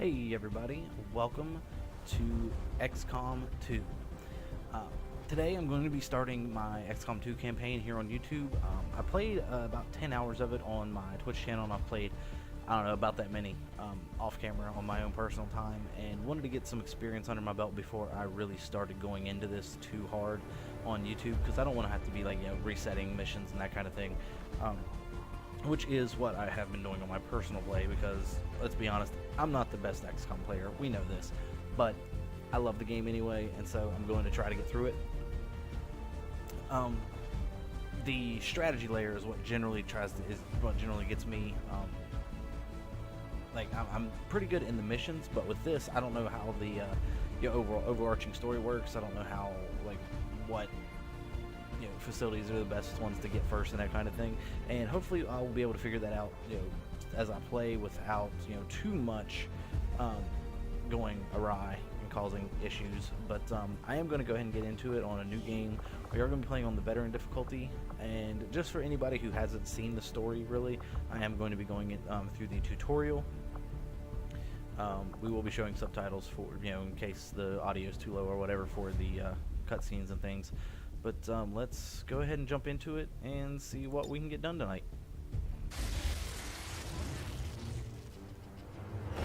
Hey everybody, welcome to XCOM 2. Today I'm going to be starting my XCOM 2 campaign here on YouTube. I played about 10 hours of it on my Twitch channel, and I've played, I don't know, about that many off camera on my own personal time, and wanted to get some experience under my belt before I really started going into this too hard on YouTube, because I don't want to have to be like, resetting missions and that kind of thing. Which is what I have been doing on my personal play, because, let's be honest, I'm not the best XCOM player, we know this, but I love the game anyway, and so I'm going to try to get through it. The strategy layer is what generally gets me. I'm pretty good in the missions, but with this, I don't know how the overall overarching story works. I don't know how, what facilities are the best ones to get first and that kind of thing, and hopefully I will be able to figure that out as I play without too much going awry and causing issues. But I am going to go ahead and get into it on a new game. We are going to be playing on the veteran difficulty, and just for anybody who hasn't seen the story really, I am going to be going through the tutorial. We will be showing subtitles for in case the audio is too low or whatever for the cutscenes and things. But let's go ahead and jump into it and see what we can get done tonight.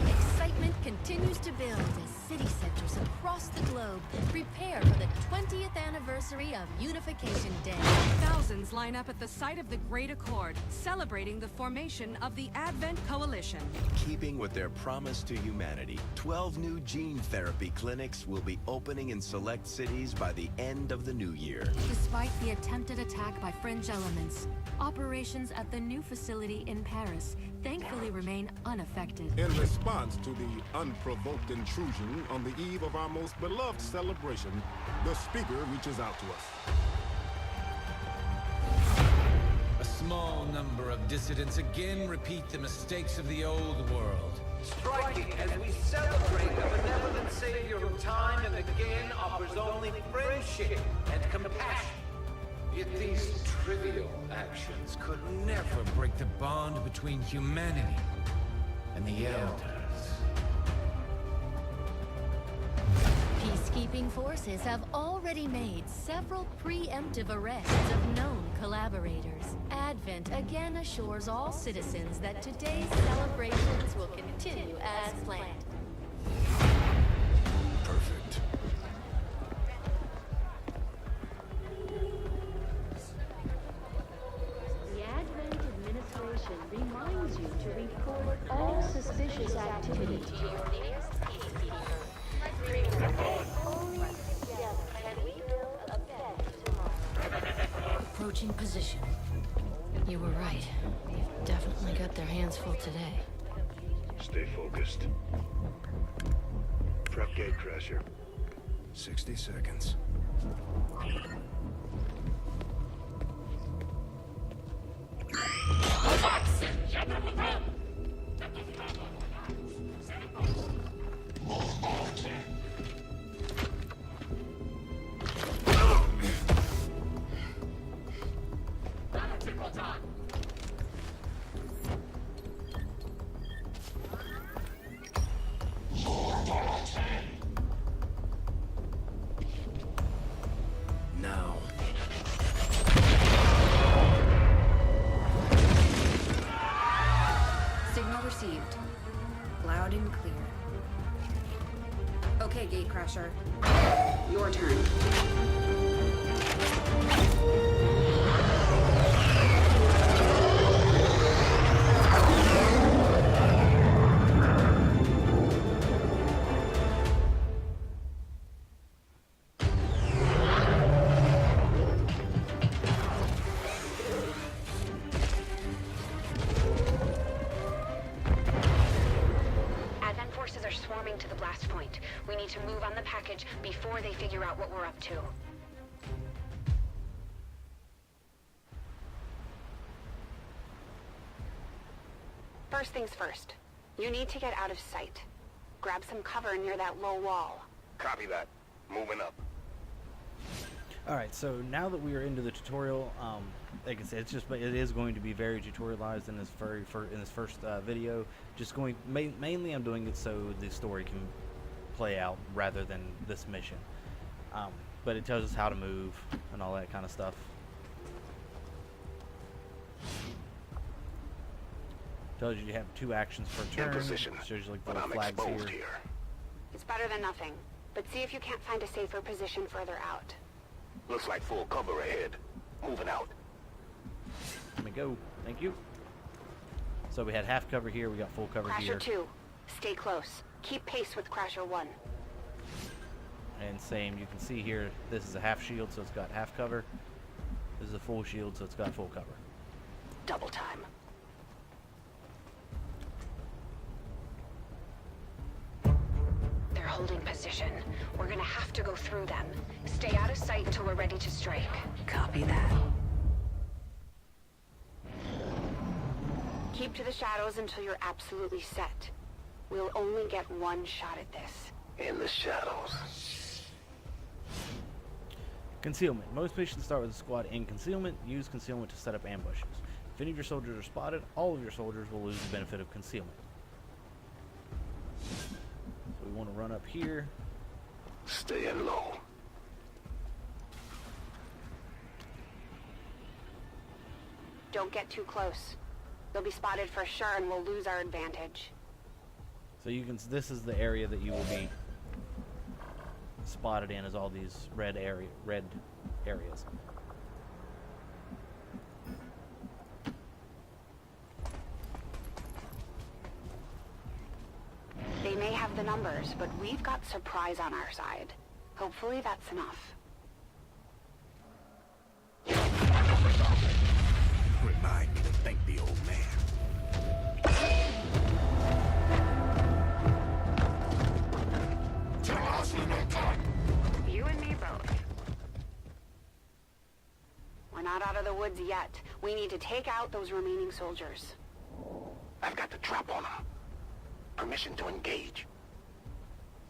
Excitement continues to build as city centers across the globe prepare for the 20th anniversary of Unification Day. Thousands line up at the site of the Great Accord, celebrating the formation of the Advent Coalition. Keeping with their promise to humanity, 12 new gene therapy clinics will be opening in select cities by the end of the new year. Despite the attempted attack by fringe elements, operations at the new facility in Paris thankfully remain unaffected. In response to the unprovoked intrusion on the eve of our most beloved celebration, the speaker reaches out to us. A small number of dissidents again repeat the mistakes of the old world. Striking as we celebrate a benevolent savior who time and again offers only friendship and compassion. Yet these trivial actions could never break the bond between humanity and the Elders. Peacekeeping forces have already made several preemptive arrests of known collaborators. Advent again assures all citizens that today's celebrations will continue as planned. Perfect. The Advent administration reminds you to report all suspicious activity to your nearest peacekeeper. Only together can we build a better tomorrow. Approaching position. You were right. They've definitely got their hands full today. Stay focused. Prep gate crasher. 60 seconds. Now. Signal received. Loud and clear. Okay, Gatecrasher. Your turn. Advent forces are swarming to the blast point. We need to move on the package before they figure out what we're up to. First things first. You need to get out of sight. Grab some cover near that low wall. Copy that. Moving up. Alright, so now that we are into the tutorial, like I said, it is going to be very tutorialized in this first video. Just mainly I'm doing it so the story can play out rather than this mission. But it tells us how to move and all that kind of stuff. Tells you have 2 actions per turn. position, Shows you like the but little I'm flags exposed here. here. It's better than nothing, but see if you can't find a safer position further out. Looks like full cover ahead. Moving out. Let me go. Thank you. So we had half cover here. We got full cover Crasher here. 2, stay close. Keep pace with Crasher 1. And same, you can see here, this is a half shield, so it's got half cover. This is a full shield, so it's got full cover. Double time. They're holding position. We're gonna have to go through them. Stay out of sight until we're ready to strike. Copy that. Keep to the shadows until you're absolutely set. We'll only get one shot at this. In the shadows. Concealment. Most missions start with a squad in concealment. Use concealment to set up ambushes. If any of your soldiers are spotted, all of your soldiers will lose the benefit of concealment. So we want to run up here. Staying low. Don't get too close. They'll be spotted for sure and we'll lose our advantage. So you can. This is the area that you will be spotted in, is all these red areas. They may have the numbers, but we've got surprise on our side. Hopefully that's enough. Remind me to thank the old man. You and me both. We're not out of the woods yet. We need to take out those remaining soldiers. I've got the drop on him. Permission to engage.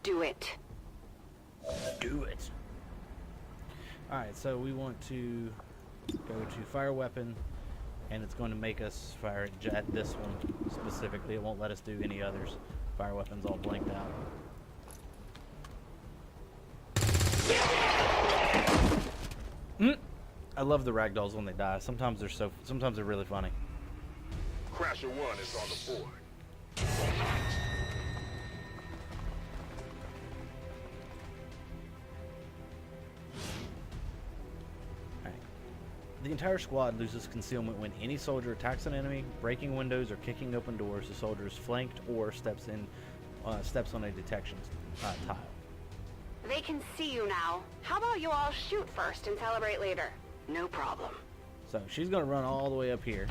Do it. Do it. Alright, so we want to go to fire weapon, and it's going to make us fire at this one specifically. It won't let us do any others. Fire weapon's all blanked out. I love the ragdolls when they die. Sometimes they're really funny. Crasher 1 is on the board. Alright. The entire squad loses concealment when any soldier attacks an enemy, breaking windows or kicking open doors. The soldier is flanked or steps on a detection tile. They can see you now. How about you all shoot first and celebrate later? No problem. So she's going to run all the way up here.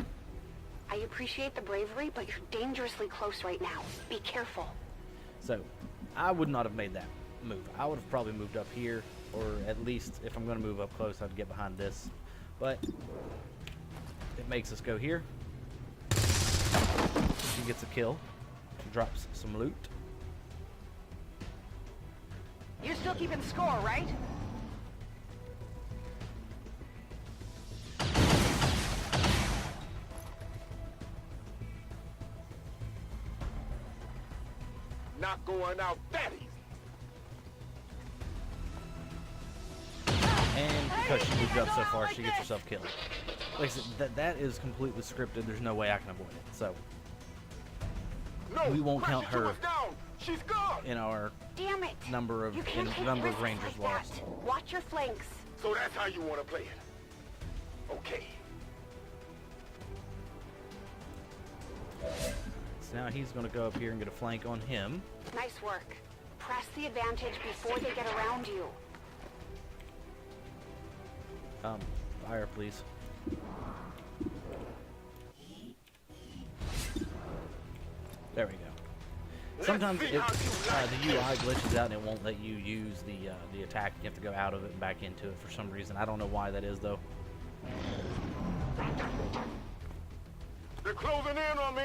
I appreciate the bravery, but you're dangerously close right now. Be careful. So I would not have made that move. I would have probably moved up here, or at least if I'm going to move up close, I'd get behind this. But it makes us go here. She gets a kill. She drops some loot. You're still keeping score, right? Not going out that easy. And because she moved up so far, she gets herself killed. Like I said, that is completely scripted. There's no way I can avoid it. So No, we won't count Crasher 2 her is down. She's gone. in our Damn it! number of You can't take number of risks Rangers like lost. that. Watch your flanks. So that's how you want to play it. Okay. So now he's going to go up here and get a flank on him. Nice work. Press the advantage before they get around you. Fire, please. There we go. Sometimes the UI glitches out and it won't let you use the attack. You have to go out of it and back into it for some reason. I don't know why that is though. They're closing in on me.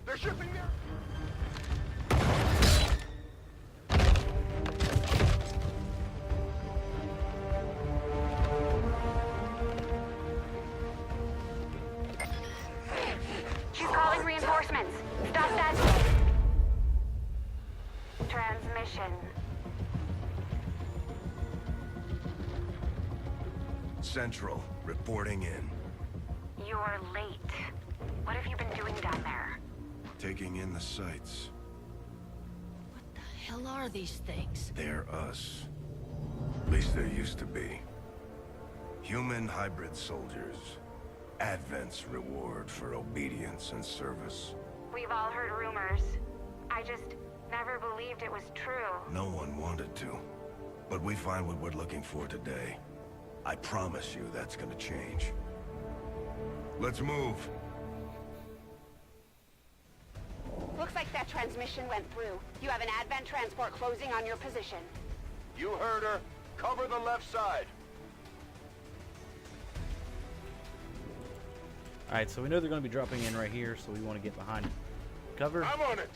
They're shipping there. Trans, stop that. Transmission. Central, reporting in. You're late. What have you been doing down there? Taking in the sights. What the hell are these things? They're us. At least they used to be. Human hybrid soldiers. Advent's reward for obedience and service. We've all heard rumors. I just never believed it was true. No one wanted to. But we find what we're looking for today. I promise you that's gonna change. Let's move. Looks like that transmission went through. You have an Advent transport closing on your position. You heard her. Cover the left side. Alright, so we know they're going to be dropping in right here, so we want to get behind cover. I'm on it.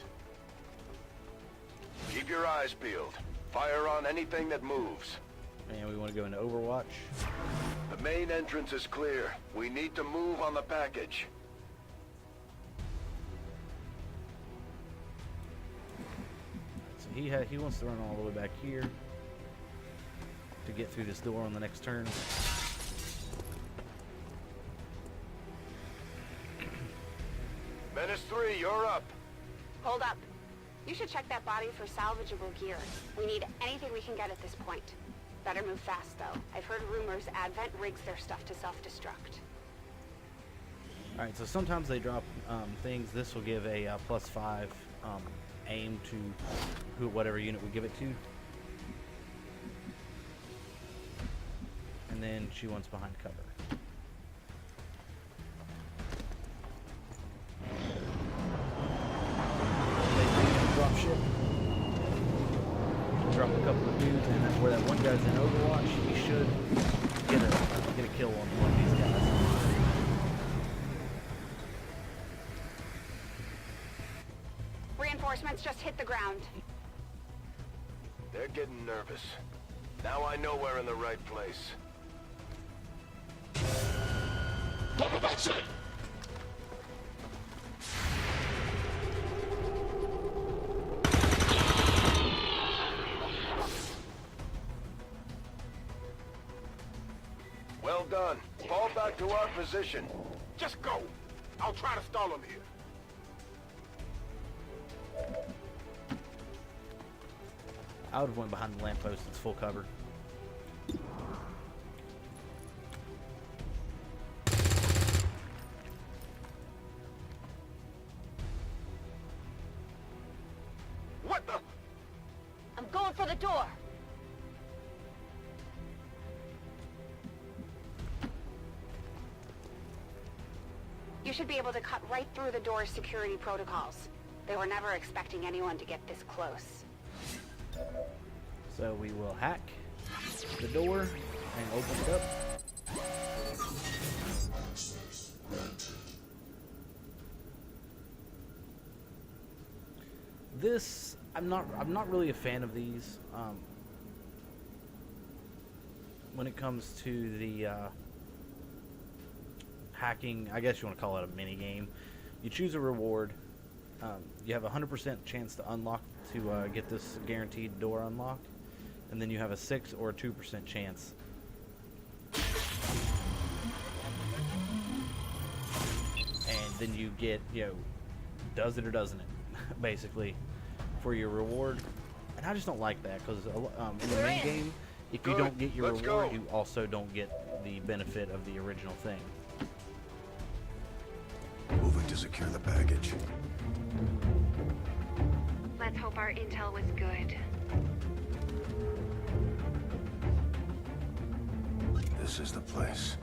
Keep your eyes peeled. Fire on anything that moves. And we want to go into Overwatch. The main entrance is clear. We need to move on the package. So he wants to run all the way back here to get through this door on the next turn. Menace 3, you're up. Hold up. You should check that body for salvageable gear. We need anything we can get at this point. Better move fast, though. I've heard rumors Advent rigs their stuff to self-destruct. Alright, so sometimes they drop things. This will give a +5 aim to whatever unit we give it to. And then she wants behind cover. Drop ship. Drop a couple of dudes, and that's where that one guy's in Overwatch. He should get a kill on one of these guys. Reinforcements just hit the ground. They're getting nervous. Now I know we're in the right place. Well done. Fall back to our position. Just go. I'll try to stall them here. I would have went behind the lamppost. It's full cover. What the? I'm going for the door. You should be able to cut right through the door's security protocols. They were never expecting anyone to get this close. So we will hack the door and open it up. This, I'm not really a fan of these. When it comes to the hacking, I guess you want to call it a mini game. You choose a reward. You have a 100% chance to unlock to get this guaranteed door unlocked, and then you have a 6 or a 2% chance. And then you get, does it or doesn't it, basically, for your reward. And I just don't like that, because in the main game, if you don't get your reward, you also don't get the benefit of the original thing. Moving to secure the package. Let's hope our intel was good. This is the place.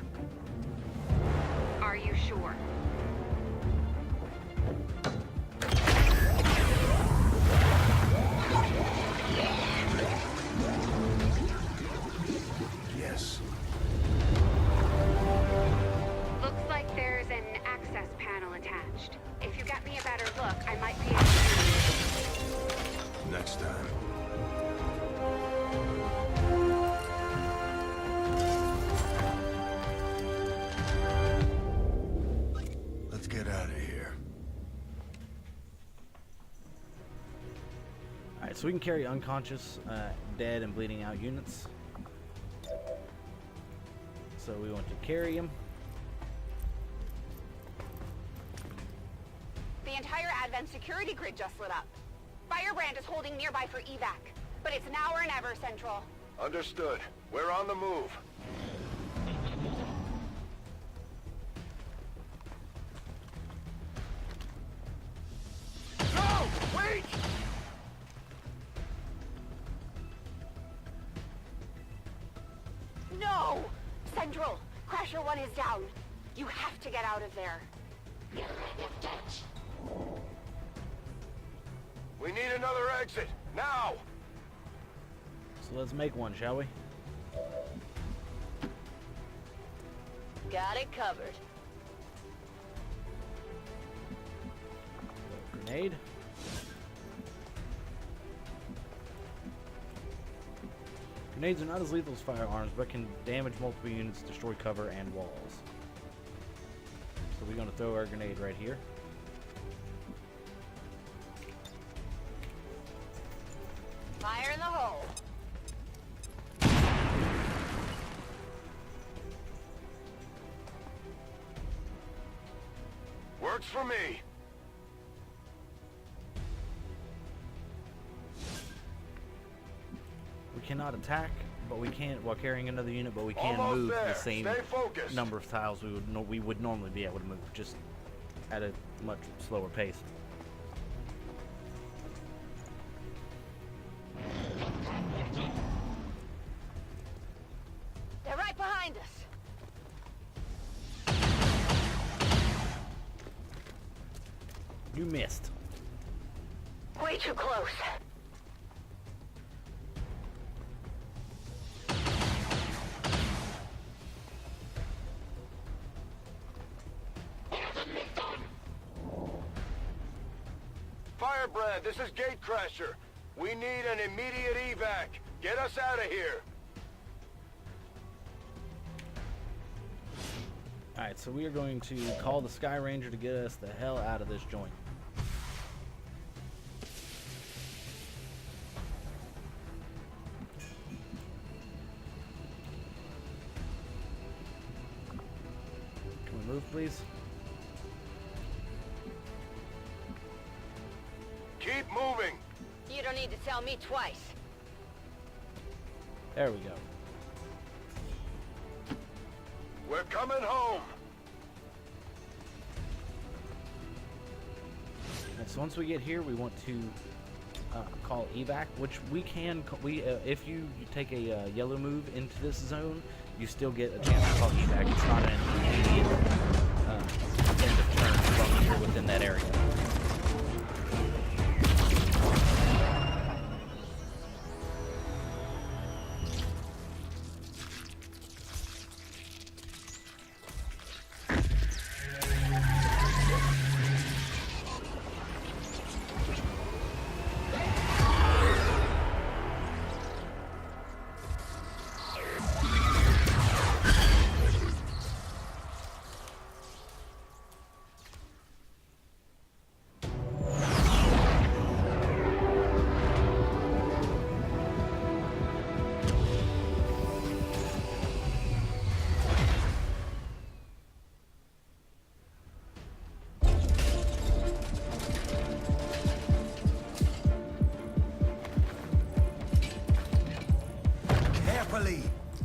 Are you sure? Yes. Looks like there's an access panel attached. If you got me a better look, I might be able to... Next time. Let's get out of here. Alright, so we can carry unconscious, dead, and bleeding out units. So we want to carry him. The entire Advent security grid just lit up. Firebrand is holding nearby for evac, but it's now or never, Central. Understood. We're on the move. No! Wait! No! Central, Crasher 1 is down. You have to get out of there. We need another exit, now! So let's make one, shall we? Got it covered. Grenade. Grenades are not as lethal as firearms, but can damage multiple units, destroy cover, and walls. So we're going to throw our grenade right here. Fire in the hole. Works for me. We cannot attack, but we can while carrying another unit. But we can Almost move there. the same Stay focused. number of tiles we would normally be able to move, just at a much slower pace. They're right behind us. You missed. Way too close. Firebrand, this is Gatecrasher. We need an immediate evac. Get us out of here. Alright, so we are going to call the Sky Ranger to get us the hell out of this joint. Can we move, please? Keep moving. You don't need to tell me twice. There we go. We're coming home. And so once we get here, we want to call evac, which we can. If you take a yellow move into this zone, you still get a chance to call evac. It's not an immediate end of turn as long as you're within that area.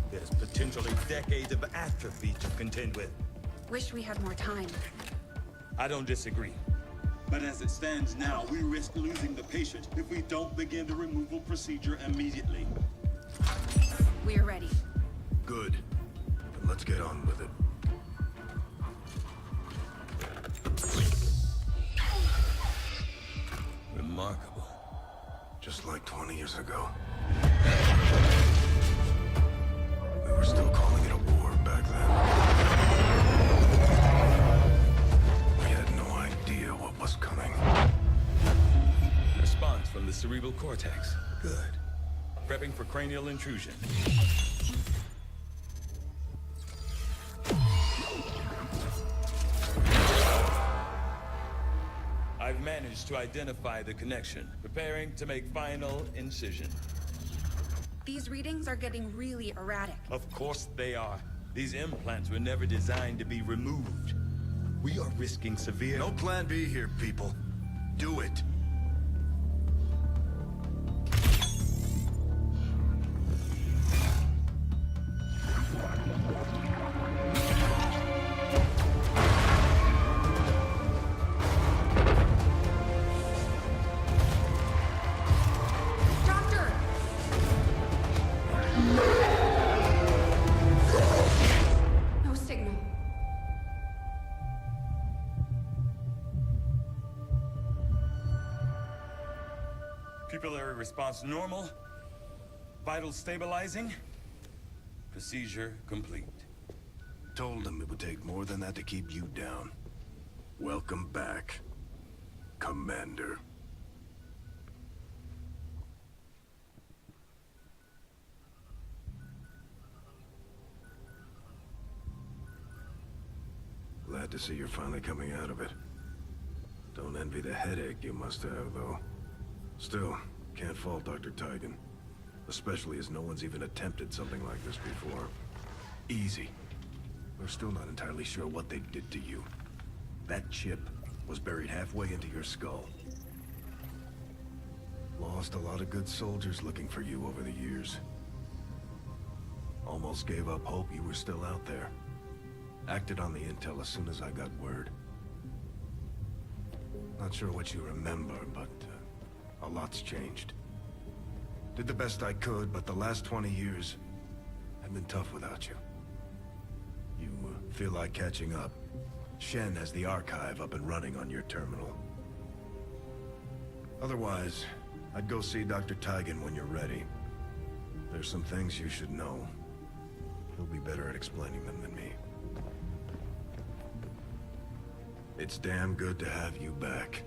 There's potentially decades of atrophy to contend with. Wish we had more time. I don't disagree. But as it stands now, we risk losing the patient if we don't begin the removal procedure immediately. We're ready. Good. Then let's get on with it. Remarkable. Just like 20 years ago. We were still calling it a war back then. We had no idea what was coming. Response from the cerebral cortex. Good. Prepping for cranial intrusion. I've managed to identify the connection, preparing to make final incision. These readings are getting really erratic. Of course they are. These implants were never designed to be removed. We are risking severe... No plan B here, people. Do it. Doctor! No signal. Pupillary response normal. Vital stabilizing. Procedure complete. Told him it would take more than that to keep you down. Welcome back, Commander. Glad to see you're finally coming out of it. Don't envy the headache you must have, though. Still, can't fault Dr. Tigan. Especially as no one's even attempted something like this before. Easy. We're still not entirely sure what they did to you. That chip was buried halfway into your skull. Lost a lot of good soldiers looking for you over the years. Almost gave up hope you were still out there. Acted on the intel as soon as I got word. Not sure what you remember, but a lot's changed. Did the best I could, but the last 20 years have been tough without you. You feel like catching up. Shen has the archive up and running on your terminal. Otherwise, I'd go see Dr. Tigan when you're ready. There's some things you should know. He'll be better at explaining them than me. It's damn good to have you back,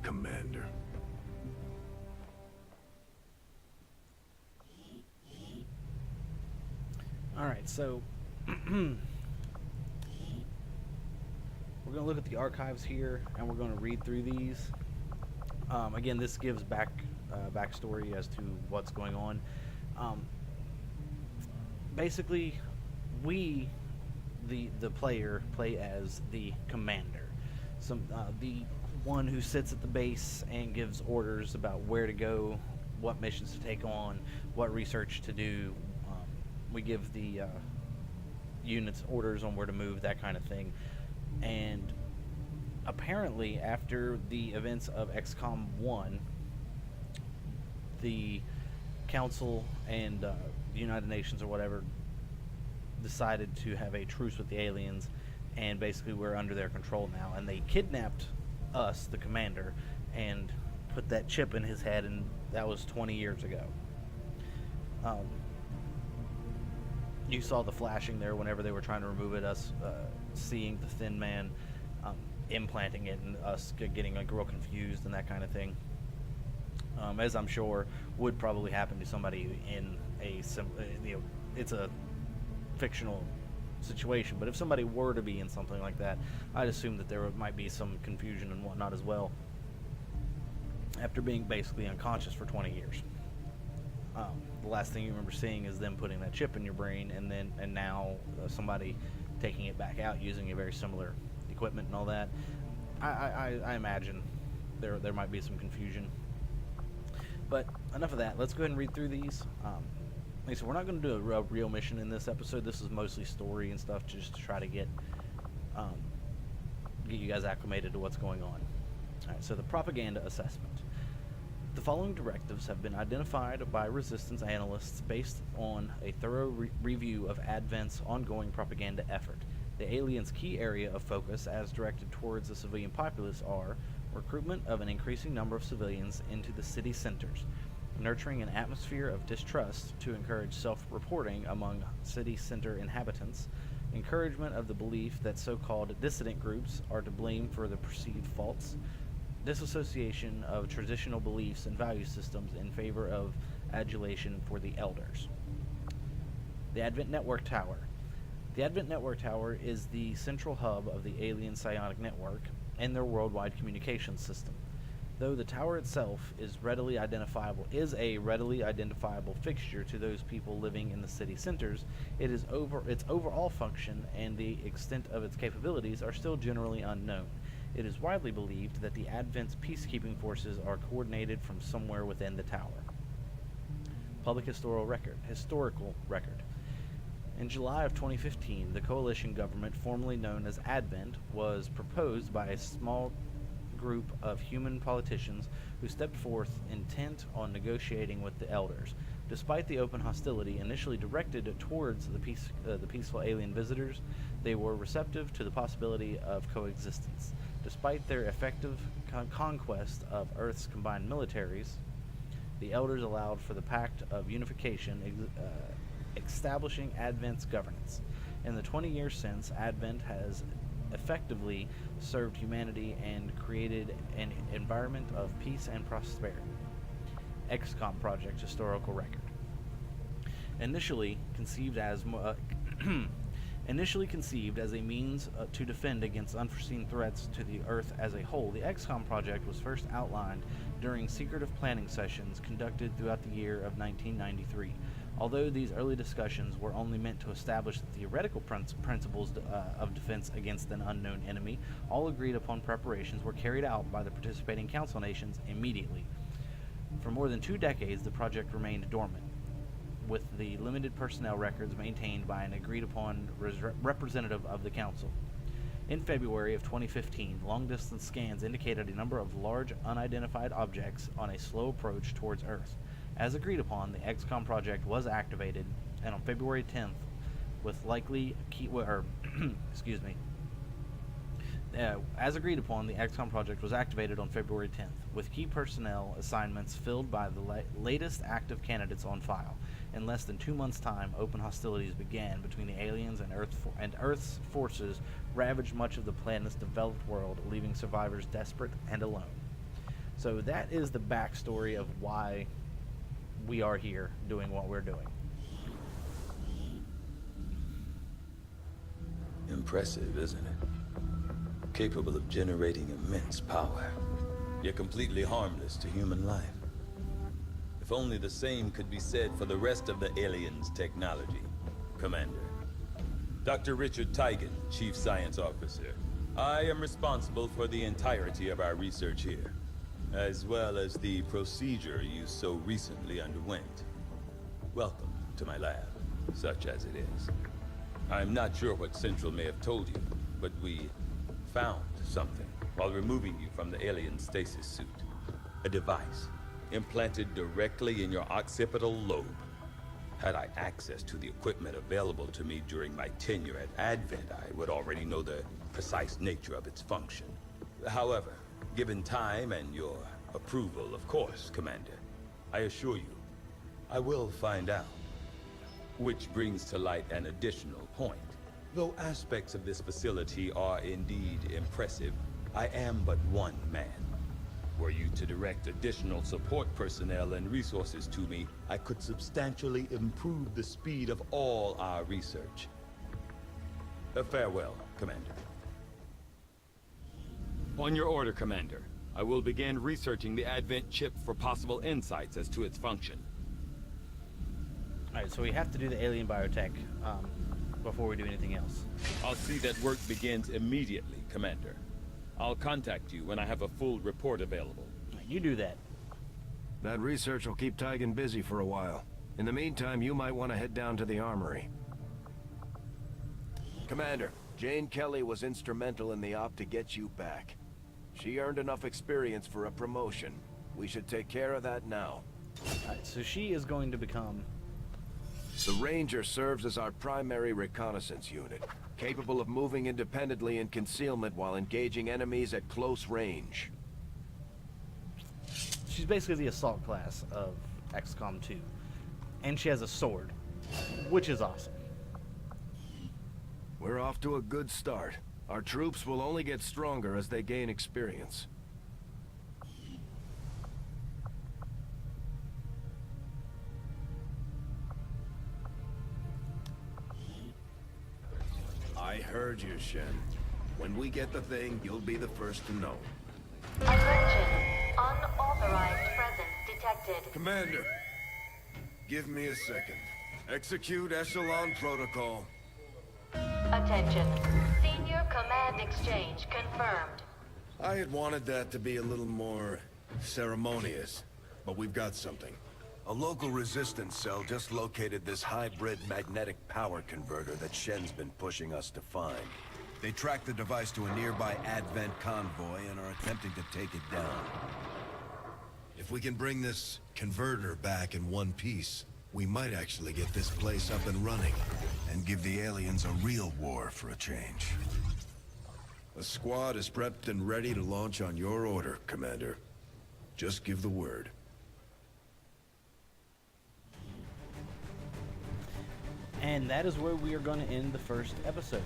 Commander. Alright, so we're going to look at the archives here, and we're going to read through these. Again, this gives backstory as to what's going on. Basically, we, the player, play as the commander. The one who sits at the base and gives orders about where to go, what missions to take on, what research to do. We give the units orders on where to move, that kind of thing. And apparently, after the events of XCOM 1, the Council and the United Nations or whatever decided to have a truce with the aliens, and basically we're under their control now. And they kidnapped us, the commander, and put that chip in his head, and that was 20 years ago. You saw the flashing there whenever they were trying to remove it, us seeing the thin man implanting it, and us getting like real confused and that kind of thing. As I'm sure would probably happen to somebody in a it's a fictional situation, but if somebody were to be in something like that, I'd assume that there might be some confusion and whatnot as well, after being basically unconscious for 20 years. The last thing you remember seeing is them putting that chip in your brain, and now somebody taking it back out using a very similar equipment and all that. I imagine there might be some confusion. But enough of that. Let's go ahead and read through these. Like I said, we're not going to do a real mission in this episode. This is mostly story and stuff, just to try to get you guys acclimated to what's going on. All right. So the propaganda assessment. The following directives have been identified by resistance analysts based on a thorough review of Advent's ongoing propaganda effort. The aliens' key area of focus, as directed towards the civilian populace, are recruitment of an increasing number of civilians into the city centers, nurturing an atmosphere of distrust to encourage self-reporting among city center inhabitants, encouragement of the belief that so-called dissident groups are to blame for the perceived faults, disassociation of traditional beliefs and value systems in favor of adulation for the elders. The Advent Network Tower. The Advent Network Tower is the central hub of the alien psionic network and their worldwide communications system. Though the tower itself is a readily identifiable fixture to those people living in the city centers, its overall function and the extent of its capabilities are still generally unknown. It is widely believed that the Advent's peacekeeping forces are coordinated from somewhere within the tower. Public historical record. In July of 2015, the coalition government, formerly known as Advent, was proposed by a small group of human politicians who stepped forth intent on negotiating with the elders. Despite the open hostility initially directed towards the peaceful alien visitors, they were receptive to the possibility of coexistence. Despite their effective conquest of Earth's combined militaries, the elders allowed for the Pact of Unification, establishing Advent's governance. In the 20 years since, Advent has effectively served humanity and created an environment of peace and prosperity. XCOM Project historical record. Initially conceived as a means to defend against unforeseen threats to the Earth as a whole, the XCOM project was first outlined during secretive planning sessions conducted throughout the year of 1993. Although these early discussions were only meant to establish the theoretical principles of defense against an unknown enemy, all agreed upon preparations were carried out by the participating council nations immediately. For more than 2 decades, the project remained dormant, with the limited personnel records maintained by an agreed-upon representative of the council. In February of 2015, long-distance scans indicated a number of large unidentified objects on a slow approach towards Earth. As agreed upon, the XCOM project was activated, and on February 10th, as agreed upon, the XCOM project was activated on February 10th, with key personnel assignments filled by the latest active candidates on file. In less than 2 months' time, open hostilities began between the aliens and Earth's forces ravaged much of the planet's developed world, leaving survivors desperate and alone. So that is the backstory of why we are here doing what we're doing. Impressive, isn't it? Capable of generating immense power, yet completely harmless to human life. If only the same could be said for the rest of the aliens' technology, Commander. Dr. Richard Tigan, Chief Science Officer. I am responsible for the entirety of our research here, as well as the procedure you so recently underwent. Welcome to my lab, such as it is. I'm not sure what Central may have told you, but we found something while removing you from the alien stasis suit. A device implanted directly in your occipital lobe. Had I access to the equipment available to me during my tenure at Advent, I would already know the precise nature of its function. However, given time and your approval, of course, Commander, I assure you, I will find out. Which brings to light an additional point. Though aspects of this facility are indeed impressive, I am but one man. Were you to direct additional support personnel and resources to me, I could substantially improve the speed of all our research. Farewell, Commander. On your order, Commander. I will begin researching the Advent chip for possible insights as to its function. Alright, so we have to do the alien biotech before we do anything else. I'll see that work begins immediately, Commander. I'll contact you when I have a full report available. You do that. That research will keep Tigan busy for a while. In the meantime, you might want to head down to the armory. Commander, Jane Kelly was instrumental in the op to get you back. She earned enough experience for a promotion. We should take care of that now. Alright, so she is going to become... The Ranger serves as our primary reconnaissance unit, capable of moving independently in concealment while engaging enemies at close range. She's basically the assault class of XCOM 2. And she has a sword, which is awesome. We're off to a good start. Our troops will only get stronger as they gain experience. I heard you, Shen. When we get the thing, you'll be the first to know. Attention. Unauthorized presence detected. Commander, give me a second. Execute Echelon Protocol. Attention. Senior Command Exchange confirmed. I had wanted that to be a little more ceremonious, but we've got something. A local resistance cell just located this hybrid magnetic power converter that Shen's been pushing us to find. They tracked the device to a nearby Advent convoy and are attempting to take it down. If we can bring this converter back in one piece, we might actually get this place up and running and give the aliens a real war for a change. The squad is prepped and ready to launch on your order, Commander. Just give the word. And that is where we are going to end the first episode.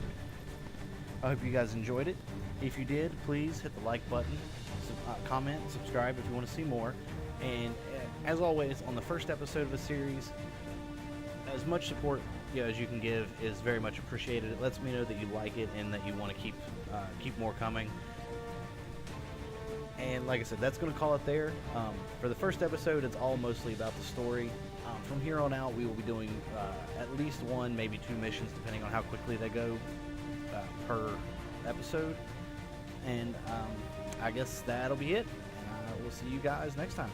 I hope you guys enjoyed it. If you did, please hit the like button, comment, subscribe if you want to see more. And as always, on the first episode of a series, as much support as you can give is very much appreciated. It lets me know that you like it and that you want to keep more coming. And like I said, that's going to call it there. For the first episode, it's all mostly about the story. From here on out, we will be doing at least one, maybe two missions, depending on how quickly they go per episode. And I guess that'll be it. And we'll see you guys next time.